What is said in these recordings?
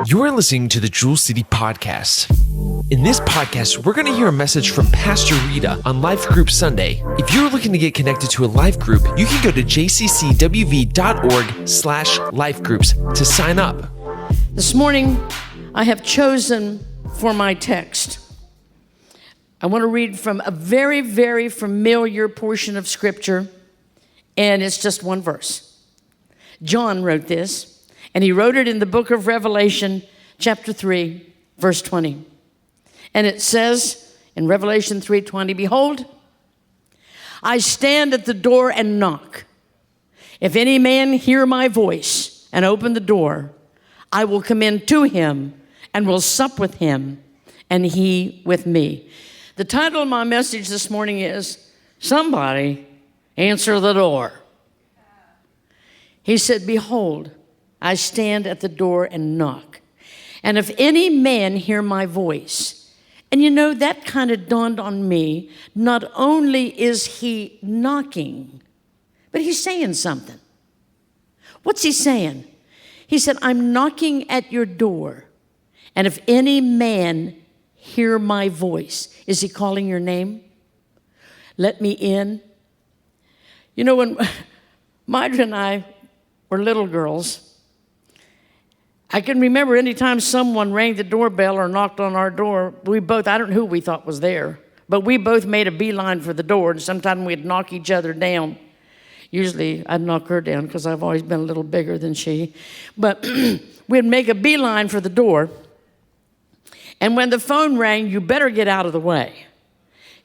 You're listening to the Jewel City Podcast. In this podcast, we're going to hear a message from Pastor Rita on Life Group Sunday. If you're looking to get connected to a life group, you can go to jccwv.org/lifegroups to sign up. This morning, I have chosen for my text. I want to read from a very, very familiar portion of Scripture, and it's just one verse. John wrote this. And he wrote it in the book of Revelation, chapter 3, verse 20. And it says in Revelation 3:20, "Behold, I stand at the door and knock. If any man hear my voice and open the door, I will come in to him and will sup with him, and he with me." The title of my message this morning is, "Somebody Answer the Door." He said, "Behold, I stand at the door and knock. And if any man hear my voice," and you know, that kind of dawned on me. Not only is he knocking, but he's saying something. What's he saying? He said, "I'm knocking at your door. And if any man hear my voice," is he calling your name? "Let me in." You know, when Marjorie and I were little girls, I can remember any time someone rang the doorbell or knocked on our door, I don't know who we thought was there, but we both made a beeline for the door, and sometimes we'd knock each other down. Usually I'd knock her down because I've always been a little bigger than she. But we'd make a beeline for the door, and when the phone rang, you better get out of the way.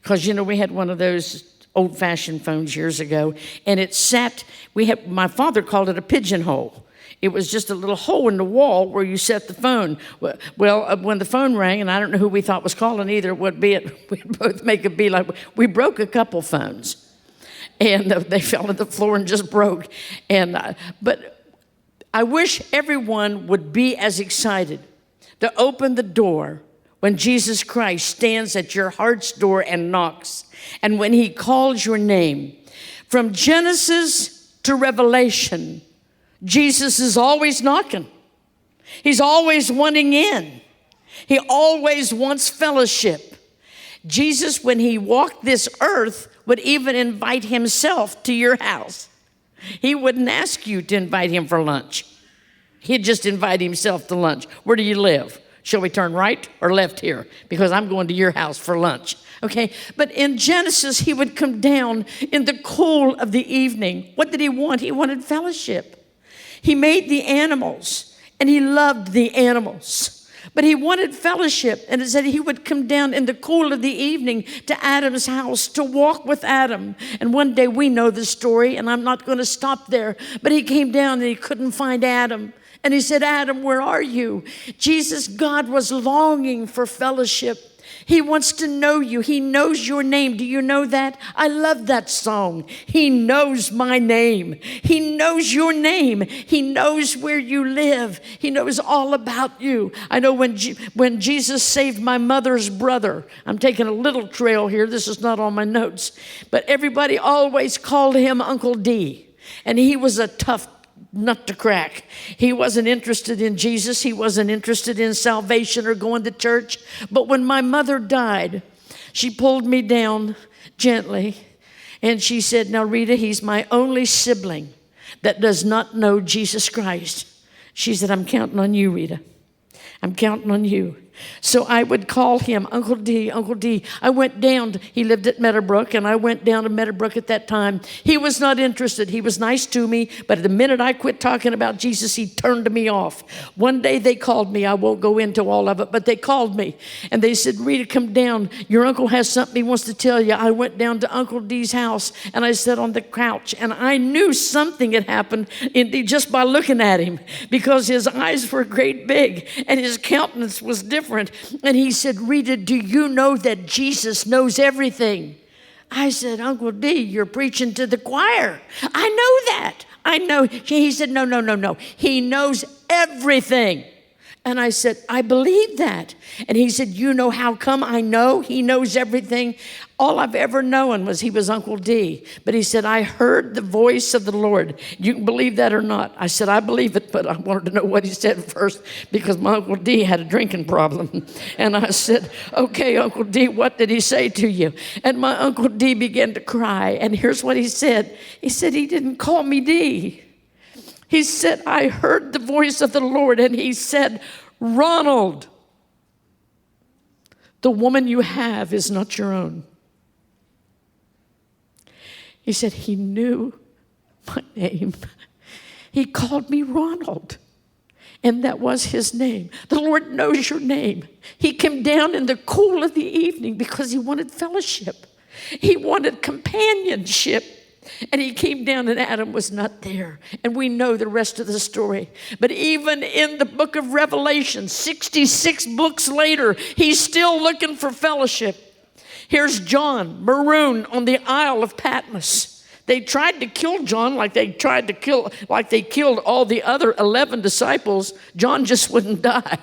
Because, you know, we had one of those old-fashioned phones years ago, and my father called it a pigeonhole. It was just a little hole in the wall where you set the phone. Well, when the phone rang, and I don't know who we thought was calling either, we'd both make a beeline. We broke a couple phones, and they fell to the floor and just broke. But I wish everyone would be as excited to open the door when Jesus Christ stands at your heart's door and knocks, and when he calls your name. From Genesis to Revelation, Jesus is always knocking. He's always wanting in. He always wants fellowship. Jesus, when he walked this earth, would even invite himself to your house. He wouldn't ask you to invite him for lunch. He'd just invite himself to lunch. "Where do you live? Shall we turn right or left here? Because I'm going to your house for lunch." Okay, but in Genesis, he would come down in the cool of the evening. What did he want? He wanted fellowship. He made the animals, and he loved the animals. But he wanted fellowship, and it said he would come down in the cool of the evening to Adam's house to walk with Adam. And one day, we know the story, and I'm not going to stop there, but he came down and he couldn't find Adam. And he said, "Adam, where are you?" Jesus, God, was longing for fellowship. He wants to know you. He knows your name. Do you know that? I love that song. He knows my name. He knows your name. He knows where you live. He knows all about you. I know when Jesus saved my mother's brother, I'm taking a little trail here. This is not on my notes. But everybody always called him Uncle D. And he was a tough nut to crack. He wasn't interested in Jesus. He wasn't interested in salvation or going to church. But when my mother died, she pulled me down gently, and she said, "Now, Rita, he's my only sibling that does not know Jesus Christ." She said, "I'm counting on you, Rita. I'm counting on you." So I would call him Uncle D, Uncle D. I went down, he lived at Meadowbrook, and I went down to Meadowbrook at that time. He was not interested. He was nice to me, but the minute I quit talking about Jesus, he turned me off. One day they called me. I won't go into all of it, but they called me, and they said, "Rita, come down. Your uncle has something he wants to tell you." I went down to Uncle D's house, and I sat on the couch, and I knew something had happened just by looking at him, because his eyes were great big, and his countenance was different. And he said, "Rita, do you know that Jesus knows everything?" I said, "Uncle D, you're preaching to the choir. I know that. I know." He said, No. He knows everything. And I said, "I believe that." And he said, "You know how come I know he knows everything? All I've ever known was he was Uncle D. But he said, I heard the voice of the Lord. You can believe that or not. I said, I believe it, but I wanted to know what he said first because my Uncle D had a drinking problem. And I said, okay, Uncle D, what did he say to you? And my Uncle D began to cry. And here's what he said. He said, he didn't call me D. He said, I heard the voice of the Lord, and he said, Ronald, the woman you have is not your own. He said, he knew my name. He called me Ronald, and that was his name. The Lord knows your name. He came down in the cool of the evening because he wanted fellowship. He wanted companionship. And he came down and Adam was not there. And we know the rest of the story. But even in the book of Revelation, 66 books later, he's still looking for fellowship. Here's John, marooned on the Isle of Patmos. They tried to kill John like they killed all the other 11 disciples. John just wouldn't die.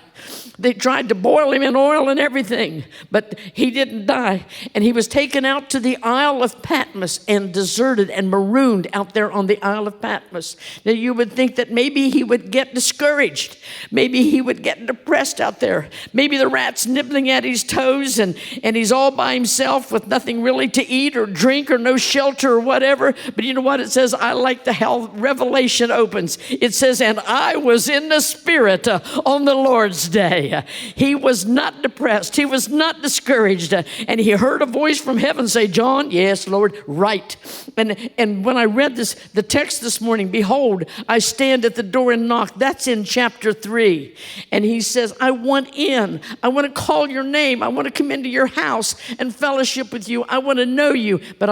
They tried to boil him in oil and everything, but he didn't die. And he was taken out to the Isle of Patmos and deserted and marooned out there on the Isle of Patmos. Now you would think that maybe he would get discouraged. Maybe he would get depressed out there. Maybe the rat's nibbling at his toes and he's all by himself with nothing really to eat or drink or no shelter or whatever. But you know what it says? I like how Revelation opens. It says, and I was in the Spirit on the Lord's day. He was not depressed. He was not discouraged. And he heard a voice from heaven say, John, yes, Lord, right. And when I read the text this morning, behold, I stand at the door and knock. That's in chapter 3. And he says, I want in. I want to call your name. I want to come into your house and fellowship with you. I want to know you. But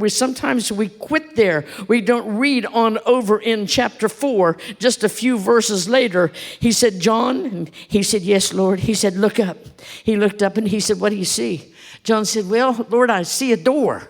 sometimes we quit there. We don't read on over in chapter 4, just a few verses later. He said, John, and he said, yes, Lord. He said, look up. He looked up and he said, what do you see? John said, well, Lord, I see a door.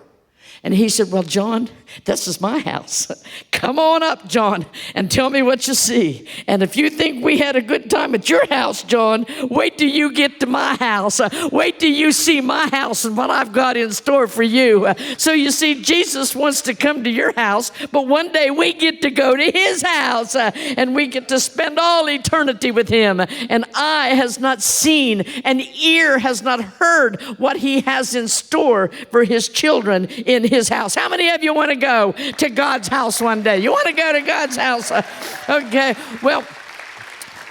And he said, well, John, this is my house. Come on up, John, and tell me what you see. And if you think we had a good time at your house, John, wait till you get to my house. Wait till you see my house and what I've got in store for you. So you see, Jesus wants to come to your house, but one day we get to go to his house and we get to spend all eternity with him. And eye has not seen and ear has not heard what he has in store for his children in his house. How many of you want to go to God's house one day? You want to go to God's house? Okay, well,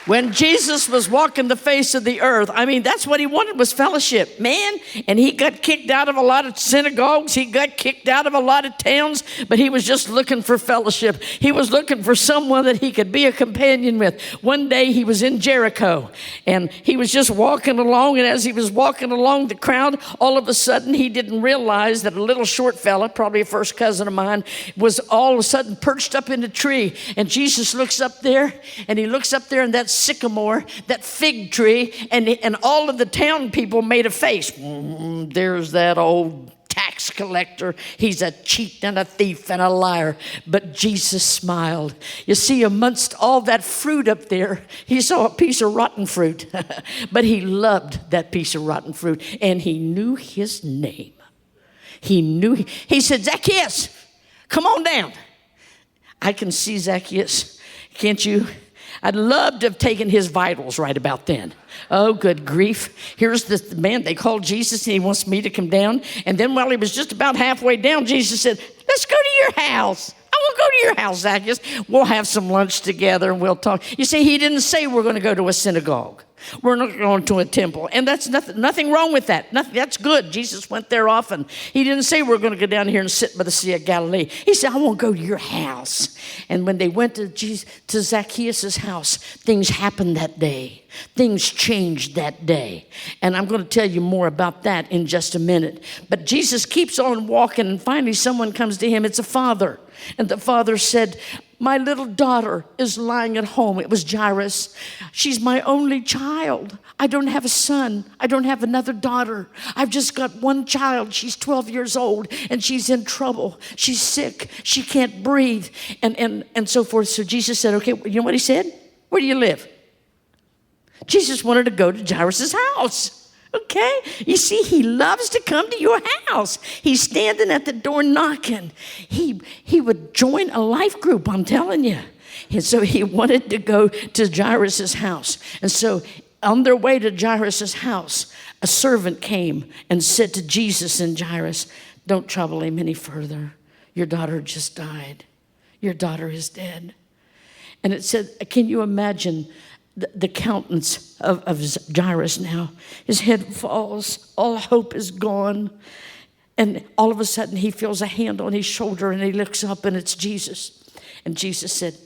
when Jesus was walking the face of the earth, that's what he wanted was fellowship, man. And he got kicked out of a lot of synagogues. He got kicked out of a lot of towns, but he was just looking for fellowship. He was looking for someone that he could be a companion with. One day he was in Jericho and he was just walking along. And as he was walking along the crowd, all of a sudden he didn't realize that a little short fella, probably a first cousin of mine, was all of a sudden perched up in a tree. And Jesus looks up there and he looks up there and that sycamore, that fig tree, and all of the town people made a face. There's that old tax collector. He's a cheat and a thief and a liar. But Jesus smiled. You see, amongst all that fruit up there, he saw a piece of rotten fruit. But he loved that piece of rotten fruit, and he knew his name. He said, Zacchaeus, come on down. I can see Zacchaeus. Can't you? I'd love to have taken his vitals right about then. Oh, good grief. Here's this man they called Jesus, and he wants me to come down. And then while he was just about halfway down, Jesus said, let's go to your house. I will go to your house, Zacchaeus. We'll have some lunch together and we'll talk. You see, he didn't say we're going to go to a synagogue. We're not going to a temple. And that's nothing wrong with that. That's good. Jesus went there often. He didn't say we're going to go down here and sit by the Sea of Galilee. He said, I want to go to your house. And when they went to Zacchaeus' house, things happened that day. Things changed that day. And I'm going to tell you more about that in just a minute. But Jesus keeps on walking, and finally someone comes to him. It's a father. And the father said, my little daughter is lying at home. It was Jairus. She's my only child. I don't have a son. I don't have another daughter. I've just got one child. She's 12 years old, and she's in trouble. She's sick. She can't breathe, and so forth. So Jesus said, okay, you know what he said? Where do you live? Jesus wanted to go to Jairus' house. Okay? You see, he loves to come to your house. He's standing at the door knocking. He would join a life group, I'm telling you. And so he wanted to go to Jairus' house. And so on their way to Jairus' house, a servant came and said to Jesus and Jairus, don't trouble him any further. Your daughter just died. Your daughter is dead. And it said, can you imagine the countenance of Jairus now? His head falls. All hope is gone. And all of a sudden, he feels a hand on his shoulder, and he looks up, and it's Jesus. And Jesus said,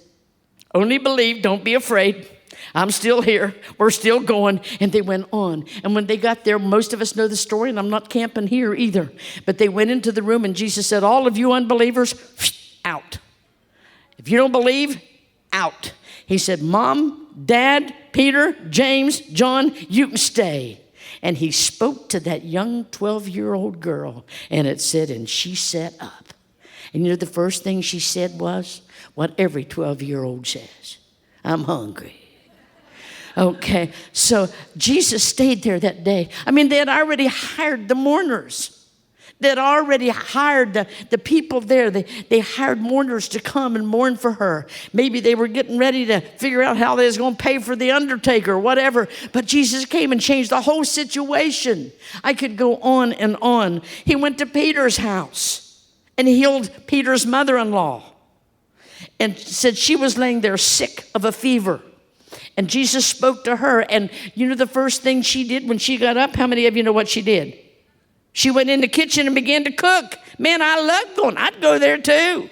only believe, don't be afraid. I'm still here. We're still going. And they went on. And when they got there, most of us know the story, and I'm not camping here either. But they went into the room, and Jesus said, all of you unbelievers, out. If you don't believe, out. He said, Mom, Dad, Peter, James, John, you can stay. And he spoke to that young 12-year-old girl, and it said, and she sat up. And you know the first thing she said was what every 12-year-old says, I'm hungry. Okay, so Jesus stayed there that day. I mean, they had already hired the mourners. They had already hired the people there. They hired mourners to come and mourn for her. Maybe they were getting ready to figure out how they was going to pay for the undertaker, whatever. But Jesus came and changed the whole situation. I could go on and on. He went to Peter's house and healed Peter's mother-in-law and said she was laying there sick of a fever. And Jesus spoke to her. And you know the first thing she did when she got up? How many of you know what she did? She went in the kitchen and began to cook. Man, I love going. I'd go there too.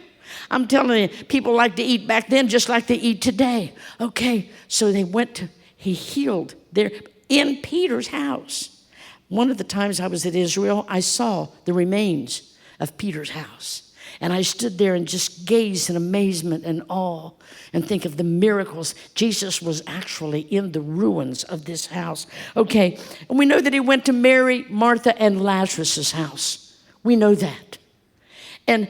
I'm telling you, people like to eat back then just like they eat today. Okay, so he healed there in Peter's house. One of the times I was at Israel, I saw the remains of Peter's house. And I stood there and just gazed in amazement and awe and think of the miracles. Jesus was actually in the ruins of this house. Okay, and we know that he went to Mary, Martha, and Lazarus' house. We know that. And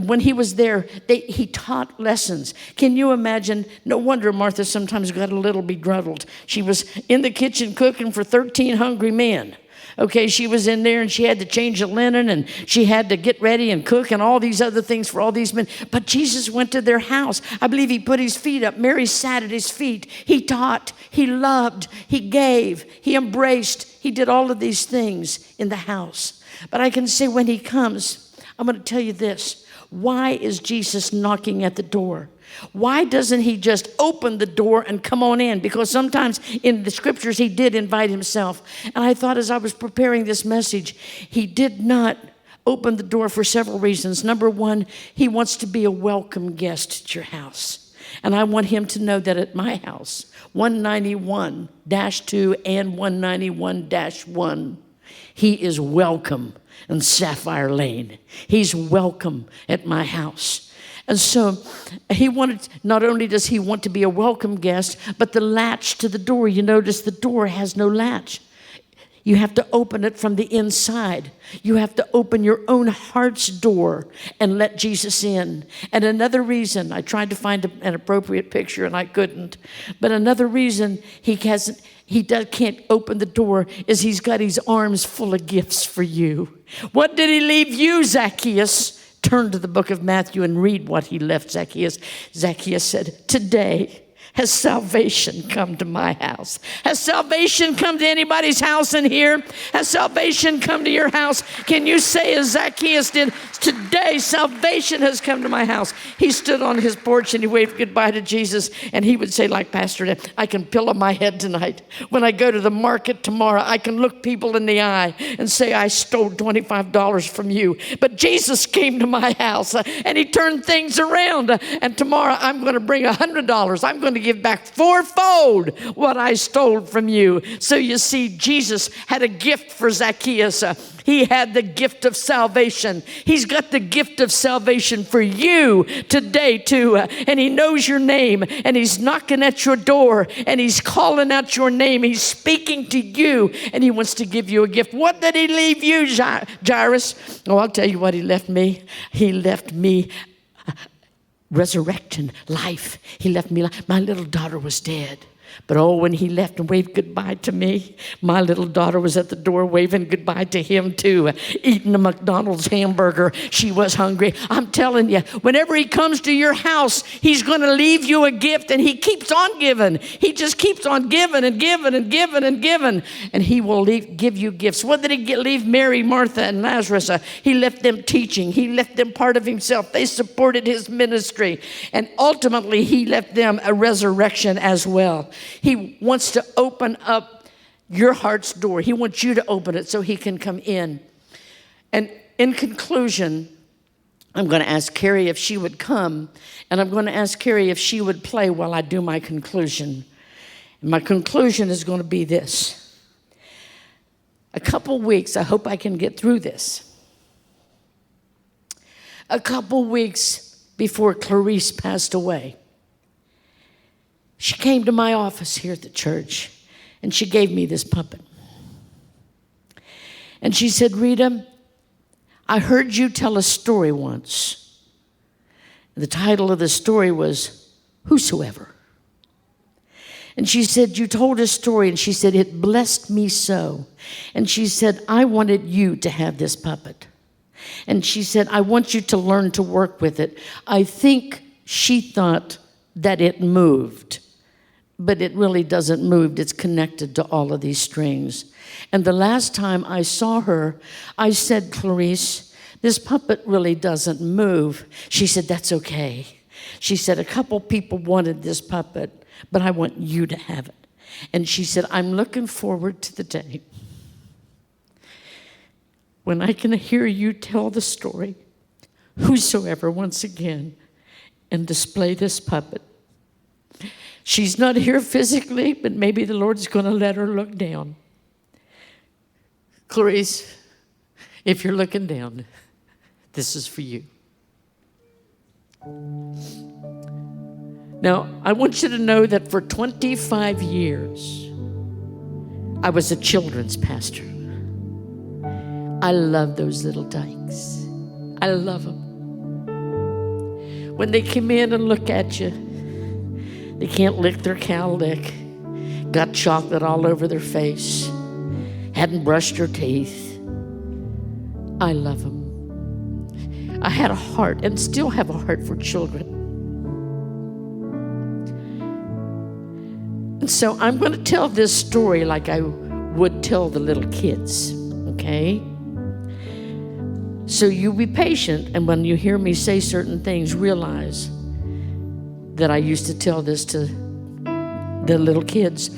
when he was there, he taught lessons. Can you imagine? No wonder Martha sometimes got a little bedraggled. She was in the kitchen cooking for 13 hungry men. Okay, she was in there and she had to change the linen and she had to get ready and cook and all these other things for all these men. But Jesus went to their house. I believe he put his feet up. Mary sat at his feet. He taught, he loved, he gave, he embraced. He did all of these things in the house. But I can say when he comes, I'm going to tell you this. Why is Jesus knocking at the door? Why doesn't he just open the door and come on in? Because sometimes in the scriptures he did invite himself. And I thought as I was preparing this message, he did not open the door for several reasons. Number one, he wants to be a welcome guest at your house. And I want him to know that at my house, 191-2 and 191-1, he is welcome in Sapphire Lane. He's welcome at my house. And so not only does he want to be a welcome guest, but the latch to the door, you notice the door has no latch. You have to open it from the inside. You have to open your own heart's door and let Jesus in. And another reason, I tried to find an appropriate picture and I couldn't, but another reason he can't open the door is he's got his arms full of gifts for you. What did he leave you, Zacchaeus? Turn to the book of Matthew and read what he left Zacchaeus. Zacchaeus said, today has salvation come to my house. Has salvation come to anybody's house in here? Has salvation come to your house? Can you say as Zacchaeus did, today salvation has come to my house? He stood on his porch and he waved goodbye to Jesus and he would say like Pastor did, I can pillow my head tonight. When I go to the market tomorrow, I can look people in the eye and say, I stole $25 from you. But Jesus came to my house and he turned things around. And tomorrow I'm going to bring $100. I'm going to give back fourfold what I stole from you. So you see, Jesus had a gift for Zacchaeus. He had the gift of salvation. He's got the gift of salvation for you today too. And he knows your name and he's knocking at your door and he's calling out your name. He's speaking to you and he wants to give you a gift. What did he leave you, Jairus? Oh, I'll tell you what he left me. He left me resurrection, life. He left me life. My little daughter was dead. But oh, when he left and waved goodbye to me, my little daughter was at the door waving goodbye to him too, eating a McDonald's hamburger. She was hungry. I'm telling you, whenever he comes to your house, he's going to leave you a gift, and he keeps on giving. He just keeps on giving and giving and giving and giving, and he will give you gifts. What did he leave Mary, Martha, and Lazarus? He left them teaching. He left them part of himself. They supported his ministry, and ultimately he left them a resurrection as well. He wants to open up your heart's door. He wants you to open it so he can come in. And in conclusion, I'm going to ask Carrie if she would come, and I'm going to ask Carrie if she would play while I do my conclusion. And my conclusion is going to be this. A couple weeks, I hope I can get through this. A couple weeks before Clarice passed away, she came to my office here at the church, and she gave me this puppet. And she said, Rita, I heard you tell a story once. The title of the story was Whosoever. And she said, you told a story, and she said, it blessed me so. And she said, I wanted you to have this puppet. And she said, I want you to learn to work with it. I think she thought that it moved. But it really doesn't move. It's connected to all of these strings. And the last time I saw her, I said, Clarice, this puppet really doesn't move. She said, that's okay. She said, a couple people wanted this puppet, but I want you to have it. And she said, I'm looking forward to the day when I can hear you tell the story, whosoever, once again, and display this puppet. She's not here physically, but maybe the Lord's going to let her look down. Clarice, if you're looking down, this is for you. Now, I want you to know that for 25 years, I was a children's pastor. I love those little dykes. I love them. When they come in and look at you, they can't lick their cowlick, got chocolate all over their face, hadn't brushed their teeth. I love them. I had a heart and still have a heart for children. And so I'm going to tell this story like I would tell the little kids, okay? So you be patient, and when you hear me say certain things, realize that I used to tell this to the little kids.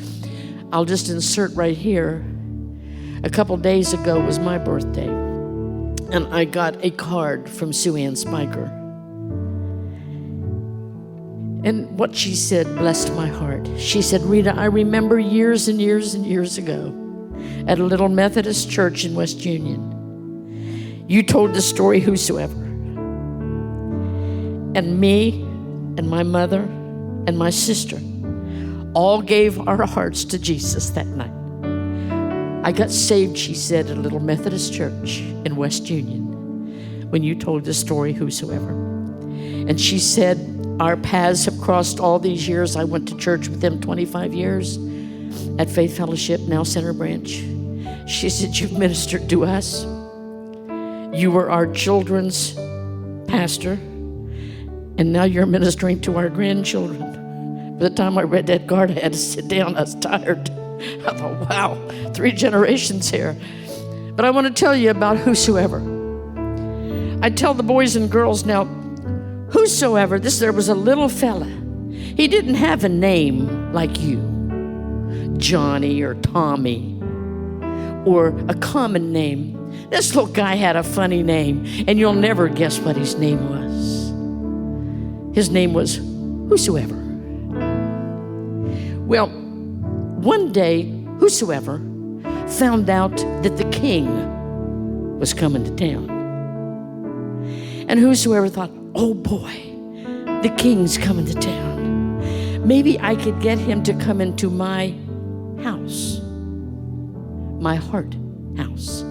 I'll just insert right here. A couple days ago was my birthday, and I got a card from Sue Ann Spiker. And what she said blessed my heart. She said, Rita, I remember years and years and years ago at a little Methodist church in West Union, you told the story whosoever. And me and my mother and my sister all gave our hearts to Jesus that night. I got saved, she said, at a little Methodist church in West Union when you told the story whosoever. And she said, our paths have crossed all these years. I went to church with them 25 years at Faith Fellowship, now Center Branch. She said, you've ministered to us. You were our children's pastor, and now you're ministering to our grandchildren. By the time I read that card, I had to sit down. I was tired. I thought, wow, 3 generations here. But I want to tell you about whosoever. I tell the boys and girls now, whosoever, there was a little fella. He didn't have a name like you, Johnny or Tommy, or a common name. This little guy had a funny name, and you'll never guess what his name was. His name was Whosoever. Well, one day, Whosoever found out that the king was coming to town. And Whosoever thought, oh boy, the king's coming to town. Maybe I could get him to come into my house, my heart house.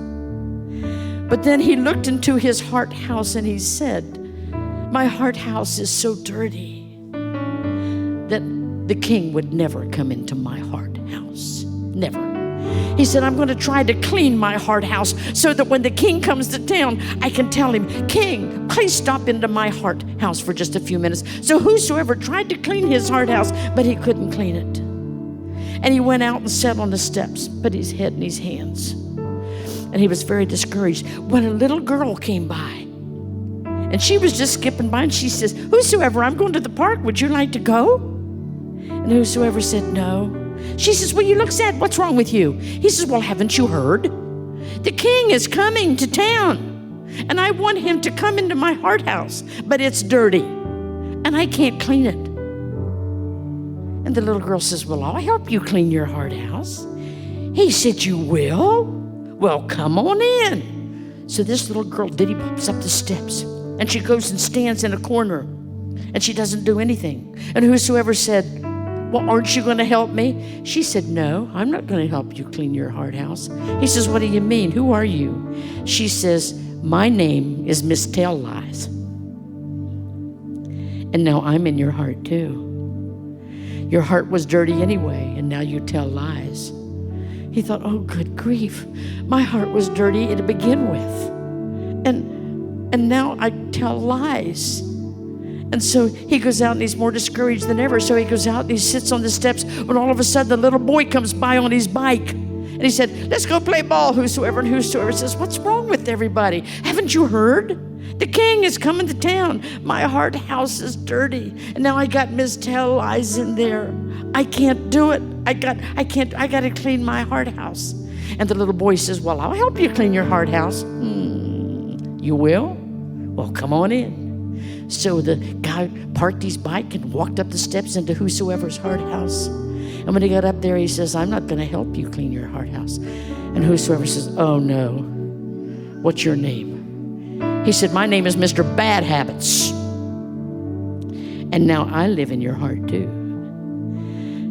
But then he looked into his heart house and he said, my heart house is so dirty that the king would never come into my heart house. Never. He said, I'm going to try to clean my heart house so that when the king comes to town, I can tell him, King, please stop into my heart house for just a few minutes. So whosoever tried to clean his heart house, but he couldn't clean it. And he went out and sat on the steps, put his head in his hands. And he was very discouraged when a little girl came by. And she was just skipping by, and she says, whosoever, I'm going to the park. Would you like to go? And whosoever said no. She says, well, you look sad. What's wrong with you? He says, well, haven't you heard? The king is coming to town, and I want him to come into my heart house, but it's dirty, and I can't clean it. And the little girl says, well, I'll help you clean your heart house. He said, you will? Well, come on in. So this little girl diddy pops up the steps, and she goes and stands in a corner, and she doesn't do anything. And whosoever said, well, aren't you going to help me? She said, no, I'm not going to help you clean your heart house. He says, what do you mean? Who are you? She says, my name is Miss Tell Lies. And now I'm in your heart too. Your heart was dirty anyway, and now you tell lies. He thought, oh, good grief. My heart was dirty to begin with. And now I tell lies. And so he goes out and he's more discouraged than ever. So he goes out and he sits on the steps when all of a sudden the little boy comes by on his bike. And he said, let's go play ball, whosoever. And whosoever says, what's wrong with everybody? Haven't you heard? The king is coming to town. My heart house is dirty. And now I got Miss Tell Lies in there. I can't do it. I got to clean my heart house. And the little boy says, well, I'll help you clean your heart house. You will? Well, come on in. So the guy parked his bike and walked up the steps into whosoever's heart house. And when he got up there, he says, I'm not going to help you clean your heart house. And whosoever says, oh no, what's your name? He said, my name is Mr. Bad Habits. And now I live in your heart too.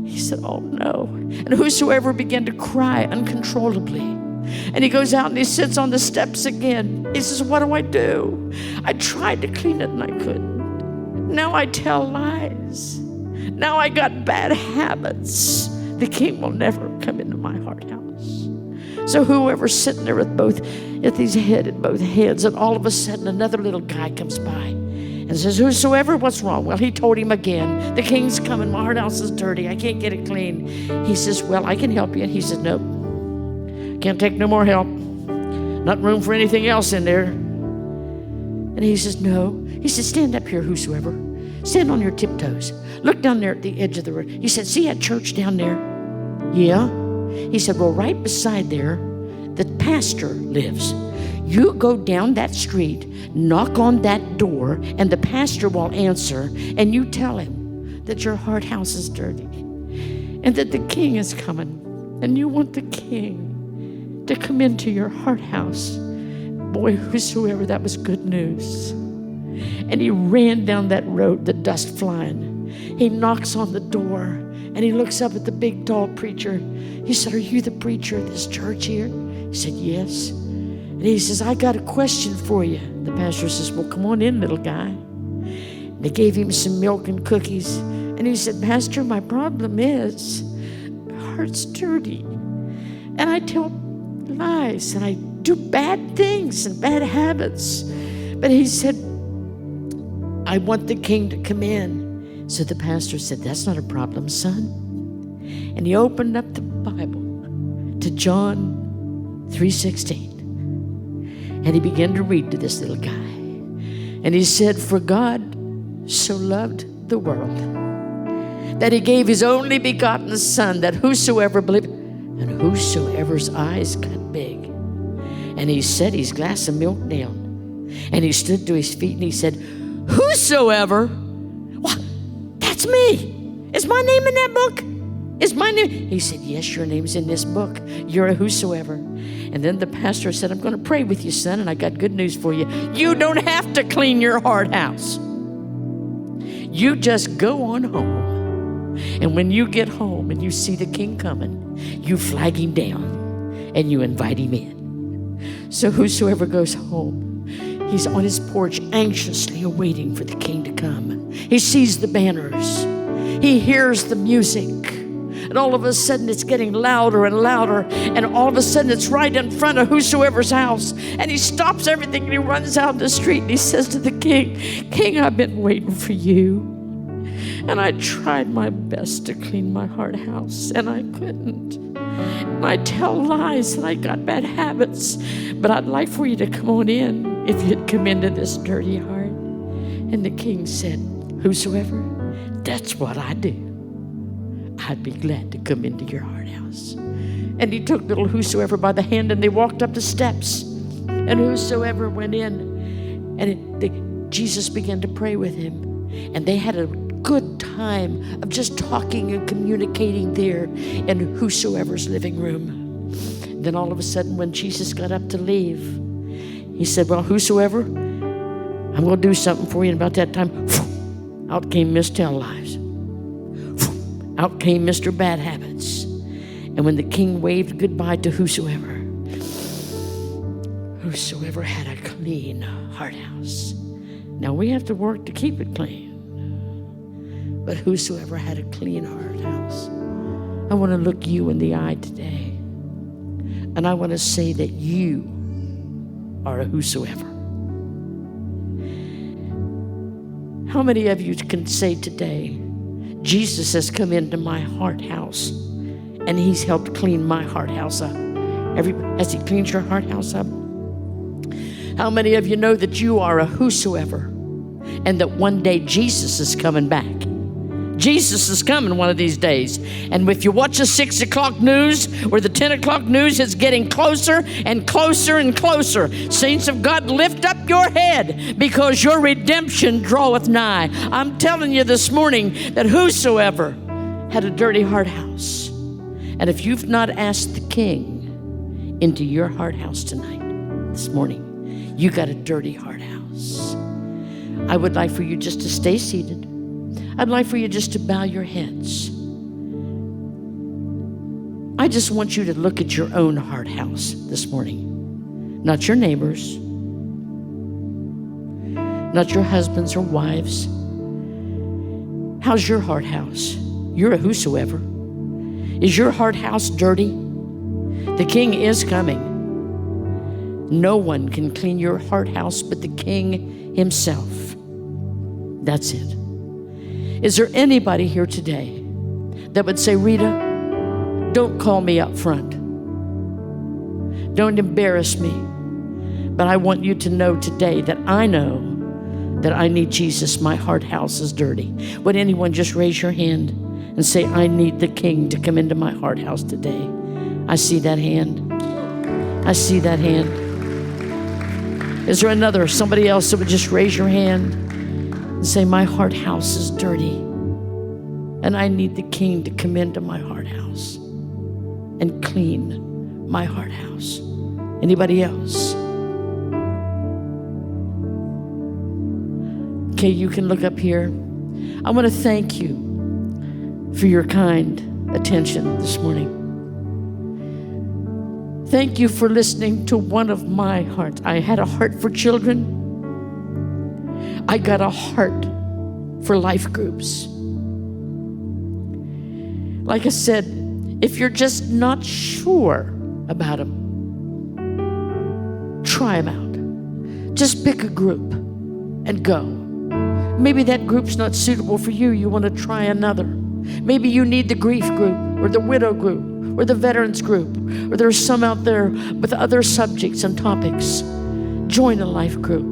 He said, oh no. And whosoever began to cry uncontrollably. And he goes out and he sits on the steps again. He says, what do? I tried to clean it and I couldn't. Now I tell lies. Now I got bad habits. The king will never come into my heart house. So whoever's sitting there with both heads, and all of a sudden another little guy comes by and says, whosoever, what's wrong? Well, he told him again, the king's coming, my heart house is dirty, I can't get it clean. He says, well, I can help you. And he said, nope. Can't take no more help. Not room for anything else in there. And he says, no. He said, stand up here, whosoever. Stand on your tiptoes. Look down there at the edge of the road. He said, see that church down there? Yeah. He said, well, right beside there, the pastor lives. You go down that street, knock on that door, and the pastor will answer, and you tell him that your heart house is dirty and that the king is coming, and you want the king to come into your heart house. Boy, whosoever, that was good news. And he ran down that road, the dust flying. He knocks on the door, and he looks up at the big, tall preacher. He said, are you the preacher of this church here? He said, yes. And he says, I got a question for you. The pastor says, well, come on in, little guy. And they gave him some milk and cookies. And he said, Pastor, my problem is my heart's dirty. And I tell lies, and I do bad things and bad habits. But he said, I want the king to come in. So the pastor said, that's not a problem, son. And he opened up the Bible to John 3:16. And he began to read to this little guy. And he said, for God so loved the world that he gave his only begotten son, that whosoever believed. And whosoever's eyes got big. And he set his glass of milk down. And he stood to his feet and he said, whosoever, well, that's me. Is my name in that book? Is my name? He said, yes, your name's in this book. You're a whosoever. And then the pastor said, I'm going to pray with you, son, and I got good news for you. You don't have to clean your heart house. You just go on home. And when you get home and you see the king coming, you flag him down and you invite him in. So whosoever goes home, he's on his porch anxiously awaiting for the king to come. He sees the banners. he hears the music. And all of a sudden it's getting louder and louder. And all of a sudden it's right in front of whosoever's house. And he stops everything and he runs out in the street and he says to the king, King, I've been waiting for you. And I tried my best to clean my heart house and I couldn't. And I tell lies and I got bad habits. But I'd like for you to come on in if you'd come into this dirty heart. And the king said, whosoever, that's what I do. I'd be glad to come into your heart house. And he took little whosoever by the hand and they walked up the steps. And whosoever went in and Jesus began to pray with him. And they had a good time of just talking and communicating there in whosoever's living room. Then all of a sudden when Jesus got up to leave, he said, well, whosoever, I'm going to do something for you. And about that time, out came Miss Tell Lies. Out came Mr. Bad Habits. And when the king waved goodbye to whosoever had a clean heart house. Now we have to work to keep it clean. But whosoever had a clean heart house, I want to look you in the eye today. And I want to say that you are a whosoever. How many of you can say today, Jesus has come into my heart house and he's helped clean my heart house up? Has he cleaned your heart house up? How many of you know that you are a whosoever and that one day Jesus is coming back? Jesus is coming one of these days. And if you watch the 6 o'clock news or the 10 o'clock news, it's getting closer and closer and closer. Saints of God, lift up your head because your redemption draweth nigh. I'm telling you this morning that whosoever had a dirty heart house, and if you've not asked the King into your heart house tonight, this morning, you got a dirty heart house. I would like for you just to stay seated. I'd like for you just to bow your heads. I just want you to look at your own heart house this morning. Not your neighbors, not your husbands or wives. How's your heart house? You're a whosoever. Is your heart house dirty? The King is coming. No one can clean your heart house but the King himself. That's it. Is there anybody here today that would say, Rita, don't call me up front. Don't embarrass me. But I want you to know today that I know that I need Jesus. My heart house is dirty. Would anyone just raise your hand and say, I need the King to come into my heart house today? I see that hand. I see that hand. Is there somebody else that would just raise your hand and say, my heart house is dirty and I need the King to come into my heart house and clean my heart house? Anybody else? Okay, you can look up here. I want to thank you for your kind attention this morning. Thank you for listening to one of my hearts. I had a heart for children. I got a heart for life groups. Like I said, if you're just not sure about them, try them out. Just pick a group and go. Maybe that group's not suitable for you. You want to try another. Maybe you need the grief group or the widow group or the veterans group, or there's some out there with other subjects and topics. Join a life group.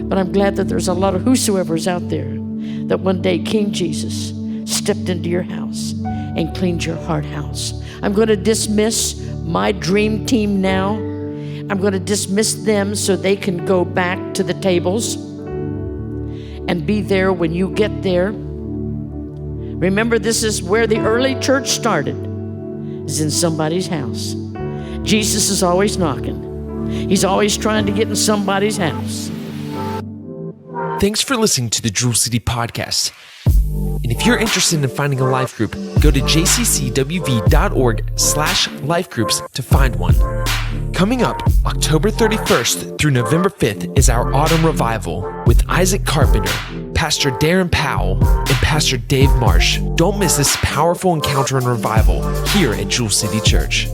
But I'm glad that there's a lot of whosoever's out there that one day King Jesus stepped into your house and cleaned your heart house. I'm going to dismiss my dream team now. I'm going to dismiss them so they can go back to the tables and be there when you get there. Remember, this is where the early church started, is in somebody's house. Jesus is always knocking. He's always trying to get in somebody's house. Thanks for listening to the Jewel City Podcast. And if you're interested in finding a life group, go to jccwv.org/lifegroups to find one. Coming up, October 31st through November 5th is our Autumn Revival with Isaac Carpenter, Pastor Darren Powell, and Pastor Dave Marsh. Don't miss this powerful encounter and revival here at Jewel City Church.